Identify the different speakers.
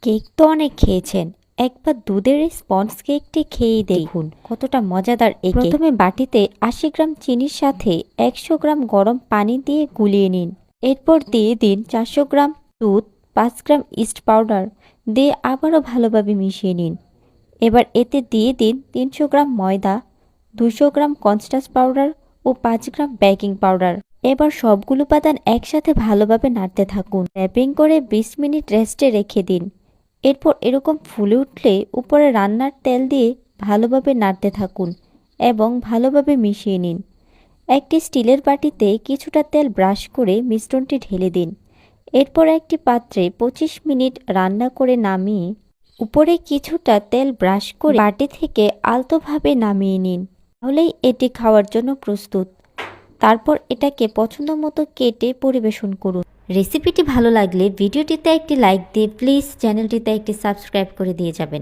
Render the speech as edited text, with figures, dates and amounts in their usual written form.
Speaker 1: Cake তো অনেক খেয়েছেন, একবার দুধের এই স্পঞ্জ কেকটি খেয়েই দেখুন কতটা মজাদার। প্রথমে বাটিতে ৮০ গ্রাম চিনির সাথে ১০০ গ্রাম গরম পানি দিয়ে গুলিয়ে নিন। এরপর দিয়ে দিন ৪০০ গ্রাম দুধ, ৫ গ্রাম ইস্ট পাউডার দিয়ে আবারও ভালোভাবে মিশিয়ে নিন। এবার এতে দিয়ে দিন ৩০০ গ্রাম ময়দা, ২০০ গ্রাম কর্নস্টার্চ পাউডার ও ৫ গ্রাম বেকিং পাউডার। এবার সবগুলো উপাদান একসাথে ভালোভাবে নাড়তে থাকুন। র্যাপিং করে ২০ মিনিট রেস্টে রেখে দিন। এরপর এরকম ফুলে উঠলে উপরে রান্নার তেল দিয়ে ভালোভাবে নাড়তে থাকুন এবং ভালোভাবে মিশিয়ে নিন। একটি স্টিলের বাটিতে কিছুটা তেল ব্রাশ করে মিশ্রণটি ঢেলে দিন। এরপর একটি পাত্রে ২৫ মিনিট রান্না করে নামিয়ে উপরে কিছুটা তেল ব্রাশ করে বাটি থেকে আলতোভাবে নামিয়ে নিন। তাহলেই এটি খাওয়ার জন্য প্রস্তুত। তারপর এটাকে পছন্দ মতো কেটে পরিবেশন করুন। রেসিপিটি ভালো লাগলে ভিডিওটিতে একটি লাইক দিয়ে প্লিজ চ্যানেলটিতে একটি সাবস্ক্রাইব করে দিয়ে যাবেন।